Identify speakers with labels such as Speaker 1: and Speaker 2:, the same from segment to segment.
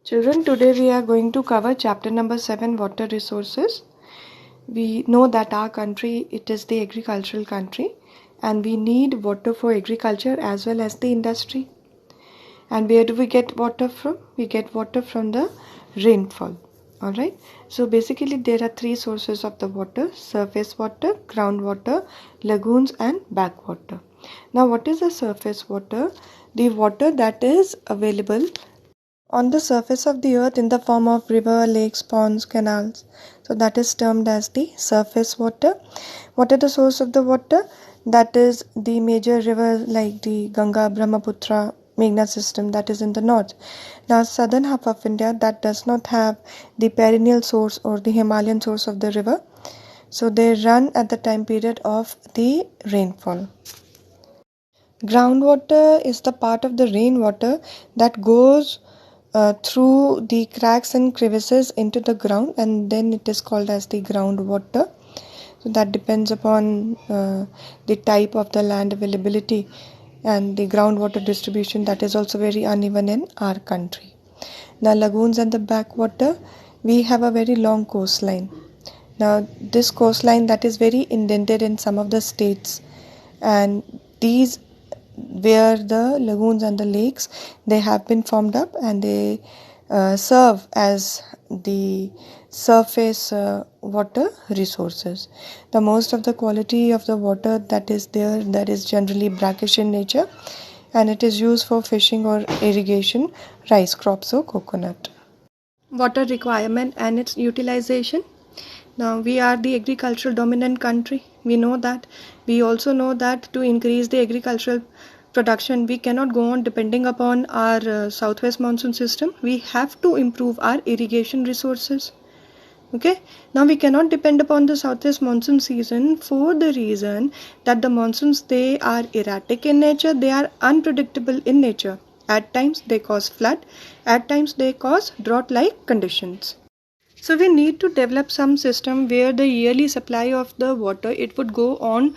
Speaker 1: Children, today we are going to cover chapter number 7, water resources. We know that our country, it is the agricultural country, and we need water for agriculture as well as the industry. And where do we get water from? We get water from the rainfall. Alright, so basically there are three sources of the water: surface water, groundwater, lagoons and backwater. Now what is the surface water? The water that is available on the surface of the earth in the form of river, lakes, ponds, canals. So that is termed as the surface water. What are the source of the water? That is the major rivers like the Ganga, Brahmaputra, Meghna system, that is in the north. Now southern half of India, that does not have the perennial source or the Himalayan source of the river. So they run at the time period of the rainfall. Groundwater is the part of the rainwater that goes through the cracks and crevices into the ground, and then it is called as the groundwater. So that depends upon the type of the land availability and the groundwater distribution, that is also very uneven in our country. Now lagoons and the backwater, we have a very long coastline. Now this coastline that is very indented in some of the states, and these where the lagoons and the lakes, they have been formed up and they serve as the surface water resources. The most of the quality of the water that is there, that is generally brackish in nature, and it is used for fishing or irrigation, rice crops or coconut. Water requirement and its utilization. Now we are the agricultural dominant country. We know that. We also know that to increase the agricultural production, we cannot go on depending upon our southwest monsoon system. We have to improve our irrigation resources. Okay. Now we cannot depend upon the southwest monsoon season for the reason that the monsoons, they are erratic in nature. They are unpredictable in nature. At times they cause flood. At times they cause drought-like conditions. So we need to develop some system where the yearly supply of the water, it would go on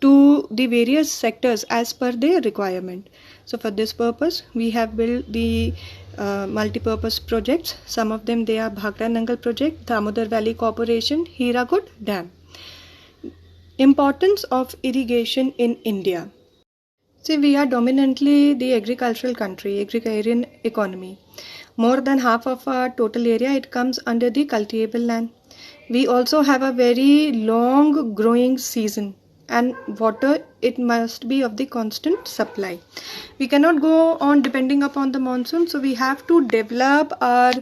Speaker 1: to the various sectors as per their requirement. So for this purpose, we have built the multi-purpose projects. Some of them, they are Bhakra Nangal project, Damodar Valley Corporation, Hirakud Dam. Importance of irrigation in India. See, we are dominantly the agricultural country, agrarian economy. More than half of our total area, it comes under the cultivable land. We also have a very long growing season, and water, it must be of the constant supply. We cannot go on depending upon the monsoon, so we have to develop our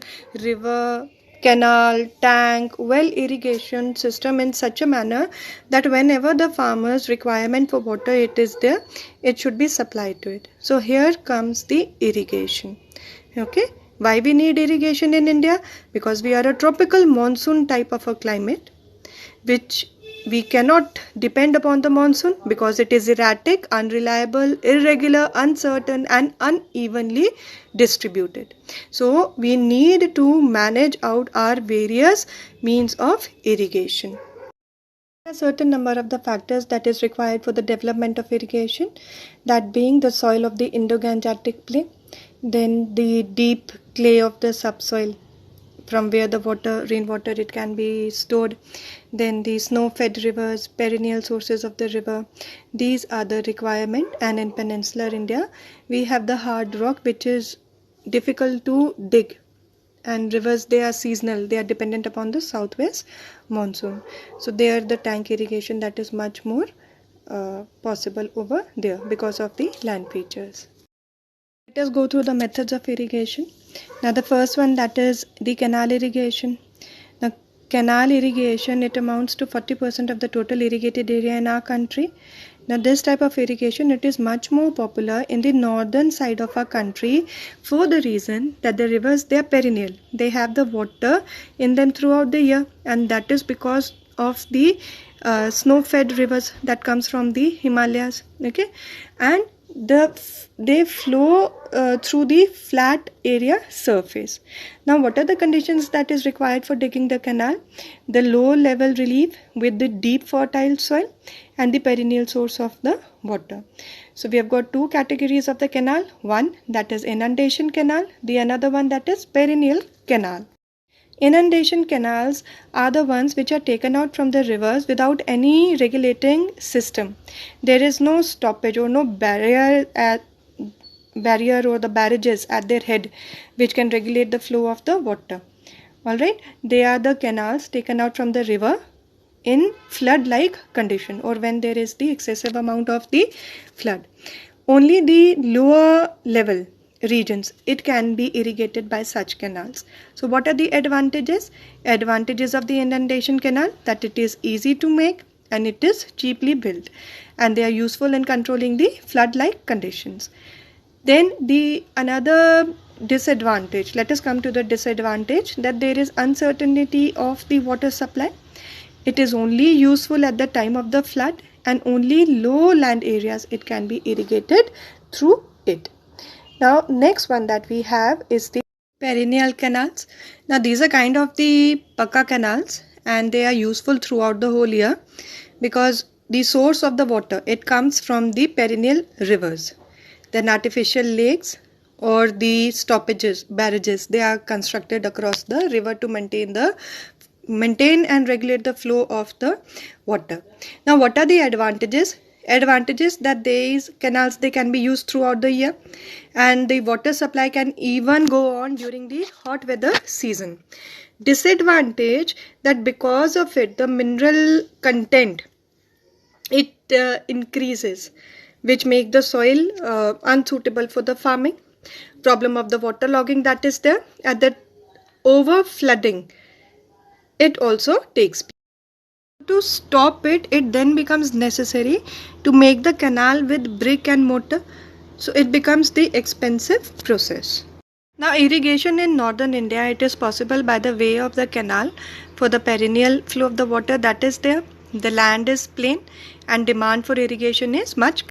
Speaker 1: river, canal, tank, well irrigation system in such a manner that whenever the farmer's requirement for water it is there, it should be supplied to it. So here comes the irrigation. Okay. Why we need irrigation in India? Because we are a tropical monsoon type of a climate, which we cannot depend upon the monsoon because it is erratic, unreliable, irregular, uncertain and unevenly distributed. So we need to manage out our various means of irrigation. A certain number of the factors that is required for the development of irrigation, that being the soil of the Indo-Gangetic plain, then the deep clay of the subsoil from where the rainwater, it can be stored, then the snow-fed rivers, perennial sources of the river. These are the requirement. And in peninsular India, we have the hard rock, which is difficult to dig, and rivers, they are seasonal, they are dependent upon the southwest monsoon. So there the tank irrigation, that is much more possible over there because of the land features. Let us go through the methods of irrigation. Now the first one, that is the canal irrigation. Now canal irrigation, it amounts to 40% of the total irrigated area in our country. Now this type of irrigation, it is much more popular in the northern side of our country for the reason that the rivers, they are perennial. They have the water in them throughout the year, and that is because of the snow-fed rivers that comes from the Himalayas. Okay, and they flow through the flat area surface. Now, what are the conditions that is required for digging the canal? The low level relief with the deep fertile soil and the perennial source of the water. So we have got two categories of the canal. One that is inundation canal, the another one that is perennial canal. Inundation canals are the ones which are taken out from the rivers without any regulating system. There is no stoppage or no barrier or the barrages at their head which can regulate the flow of the water. Alright, they are the canals taken out from the river in flood-like condition, or when there is the excessive amount of the flood. Only the lower level regions it can be irrigated by such canals. So what are the advantages? Advantages of the inundation canal: that it is easy to make and it is cheaply built, and they are useful in controlling the flood-like conditions. Then the another disadvantage, let us come to the disadvantage, that there is uncertainty of the water supply. It is only useful at the time of the flood, and only low land areas it can be irrigated through it. Now, next one that we have is the perennial canals. Now, these are kind of the Pakka canals, and they are useful throughout the whole year because the source of the water, it comes from the perennial rivers. Then artificial lakes or the stoppages, barrages, they are constructed across the river to maintain and regulate the flow of the water. Now, what are the advantages? Advantages that these canals, they can be used throughout the year, and the water supply can even go on during the hot weather season. Disadvantage, that because of it the mineral content it increases, which make the soil unsuitable for the farming. Problem of the water logging that is there, and the over flooding it also takes place. To stop it, it then becomes necessary to make the canal with brick and mortar, so it becomes the expensive process. Now, irrigation in northern India, it is possible by the way of the canal for the perennial flow of the water that is there. The land is plain and demand for irrigation is much